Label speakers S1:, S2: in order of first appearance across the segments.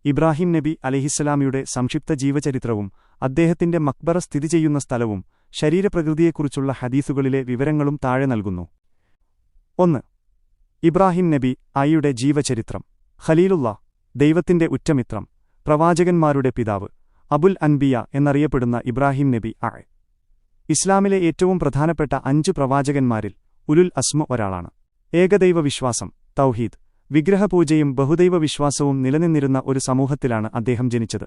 S1: ഇബ്രാഹിം നബി അലൈഹിസ്സലാമിയുടെ സംക്ഷിപ്ത ജീവചരിത്രവും അദ്ദേഹത്തിന്റെ മക്ബറ സ്ഥിതി ചെയ്യുന്ന സ്ഥലവും ശരീരപ്രകൃതിയെക്കുറിച്ചുള്ള ഹദീസുകളിലെ വിവരങ്ങളും താഴെ നൽകുന്നു. 1. ഇബ്രാഹിം നബി യുടെ ജീവചരിത്രം. ഖലീലുല്ലാ, ദൈവത്തിന്റെ ഉറ്റമിത്രം, പ്രവാചകന്മാരുടെ പിതാവ്, അബുൽ അൻബിയ എന്നറിയപ്പെടുന്ന ഇബ്രാഹിം നബി ഇസ്ലാമിലെ ഏറ്റവും പ്രധാനപ്പെട്ട 5 പ്രവാചകന്മാരിൽ ഉലുൽ അസ്മ ഒരാളാണ്. ഏകദൈവ വിശ്വാസം, തൗഹീദ്, വിഗ്രഹപൂജയും ബഹുദൈവ വിശ്വാസവും നിലനിന്നിരുന്ന ഒരു സമൂഹത്തിലാണ് അദ്ദേഹം ജനിച്ചത്.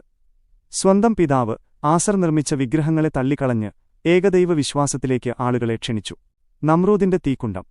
S1: സ്വന്തം പിതാവ് ആസർ നിർമ്മിച്ച വിഗ്രഹങ്ങളെ തള്ളിക്കളഞ്ഞ് ഏകദൈവ വിശ്വാസത്തിലേക്ക് ആളുകളെ ക്ഷണിച്ചു. നമ്രൂദിന്റെ തീക്കുണ്ടം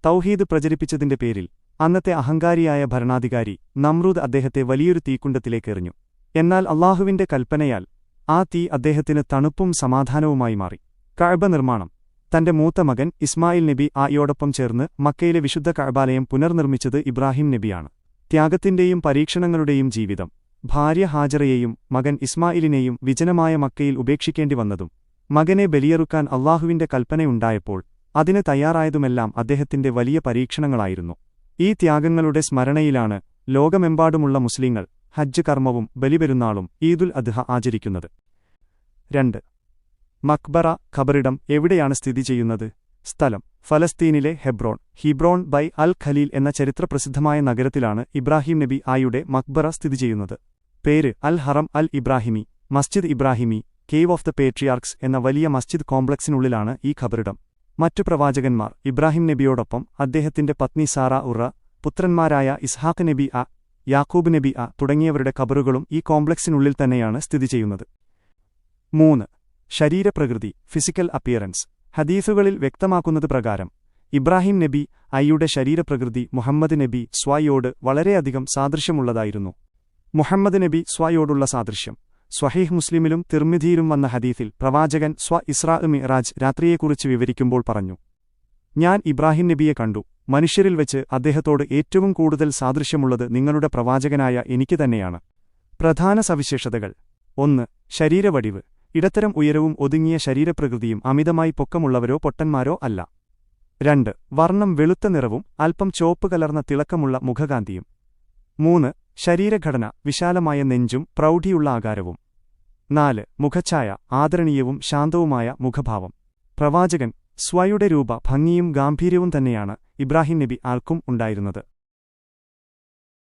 S1: തൗഹീദ് പ്രചരിപ്പിച്ചതിന്റെ പേരിൽ അന്നത്തെ അഹങ്കാരിയായ ഭരണാധികാരി നമ്രൂദ് അദ്ദേഹത്തെ വലിയൊരു തീക്കുണ്ടത്തിലേക്കെറിഞ്ഞു. എന്നാൽ അല്ലാഹുവിന്റെ കൽപ്പനയാൽ ആ തീ അദ്ദേഹത്തിന് തണുപ്പും സമാധാനവുമായി മാറി. കഅബ നിർമ്മാണം. തന്റെ മൂത്ത മകൻ ഇസ്മായിൽ നബി യോടൊപ്പം ചേർന്ന് മക്കയിലെ വിശുദ്ധ കഅബാലയം പുനർനിർമ്മിച്ചത് ഇബ്രാഹിം നബിയാണ്. ത്യാഗത്തിന്റെയും പരീക്ഷണങ്ങളുടെയും ജീവിതം. ഭാര്യ ഹാജറയെയും മകൻ ഇസ്മായിലിനെയും വിജനമായ മക്കയിൽ ഉപേക്ഷിക്കേണ്ടി വന്നതും മകനെ ബലിയറുക്കാൻ അല്ലാഹുവിന്റെ കൽപ്പനയുണ്ടായപ്പോൾ അതിന് തയ്യാറായതുമെല്ലാം അദ്ദേഹത്തിന്റെ വലിയ പരീക്ഷണങ്ങളായിരുന്നു. ഈ ത്യാഗങ്ങളുടെ സ്മരണയിലാണ് ലോകമെമ്പാടുമുള്ള മുസ്ലിങ്ങൾ ഹജ്ജ് കർമ്മവും ബലിപെരുന്നാളും ഈദുൽ അദ്ഹ ആചരിക്കുന്നത്. 2. മക്ബറ ഖബറിടം എവിടെയാണ് സ്ഥിതി ചെയ്യുന്നത്? സ്ഥലം ഫലസ്തീനിലെ ഹീബ്രോൺ ബൈ അൽ ഖലീൽ എന്ന ചരിത്രപ്രസിദ്ധമായ നഗരത്തിലാണ് ഇബ്രാഹിം നബി യുടെ മക്ബറ സ്ഥിതി ചെയ്യുന്നത്. പേര് അൽ ഹറം അൽ ഇബ്രാഹിമി, മസ്ജിദ് ഇബ്രാഹിമി, കേവ് ഓഫ് ദ പേട്രിയാർക്സ് എന്ന വലിയ മസ്ജിദ് കോംപ്ലക്സിനുള്ളിലാണ് ഈ ഖബറിടം. മറ്റു പ്രവാചകന്മാർ ഇബ്രാഹിം നബിയോടൊപ്പം അദ്ദേഹത്തിന്റെ പത്നി സാറ പുത്രന്മാരായ ഇസ്ഹാഖ് നബി യാക്കൂബ് നബി തുടങ്ങിയവരുടെ ഖബറുകളും ഈ കോംപ്ലക്സിനുള്ളിൽ തന്നെയാണ് സ്ഥിതി ചെയ്യുന്നത്. 3. ശരീരപ്രകൃതി, ഫിസിക്കൽ അപ്പിയറൻസ്. ഹദീസുകളിൽ വ്യക്തമാക്കുന്നത് പ്രകാരം ഇബ്രാഹിം നബി യുടെ ശരീരപ്രകൃതി മുഹമ്മദ് നബി സ്വയോട് വളരെയധികം സാദൃശ്യമുള്ളതായിരുന്നു. മുഹമ്മദ് നബി സ്വയോടുള്ള സാദൃശ്യം സ്വഹീഹ് മുസ്ലിമിലും തിർമിദിയിലും വന്ന ഹദീസിൽ പ്രവാചകൻ ഇസ്രാ മിഅ്റാജ് രാത്രിയെക്കുറിച്ച് വിവരിക്കുമ്പോൾ പറഞ്ഞു: ഞാൻ ഇബ്രാഹിം നബിയെ കണ്ടു. മനുഷ്യരിൽ വെച്ച് അദ്ദേഹത്തോട് ഏറ്റവും കൂടുതൽ സാദൃശ്യമുള്ളത് നിങ്ങളുടെ പ്രവാചകനായ എനിക്ക് തന്നെയാണ്. പ്രധാന സവിശേഷതകൾ: 1. ശരീരവടിവ്. ഇടത്തരം ഉയരവും ഒതുങ്ങിയ ശരീരപ്രകൃതിയും, അമിതമായി പൊക്കമുള്ളവരോ പൊട്ടന്മാരോ അല്ല. 2. വർണ്ണം വെളുത്ത നിറവും അല്പം ചോപ്പ് കലർന്ന തിളക്കമുള്ള മുഖകാന്തിയും. 3. ശരീരഘടന വിശാലമായ നെഞ്ചും പ്രൗഢിയുള്ള ആകാരവും. 4. മുഖഛായ ആദരണീയവും ശാന്തവുമായ മുഖഭാവം. പ്രവാചകൻ സ്വയുടെ രൂപ ഭംഗിയും ഗാംഭീര്യവും തന്നെയാണ് ഇബ്രാഹിം നബി ആൾക്കും ഉണ്ടായിരുന്നത്.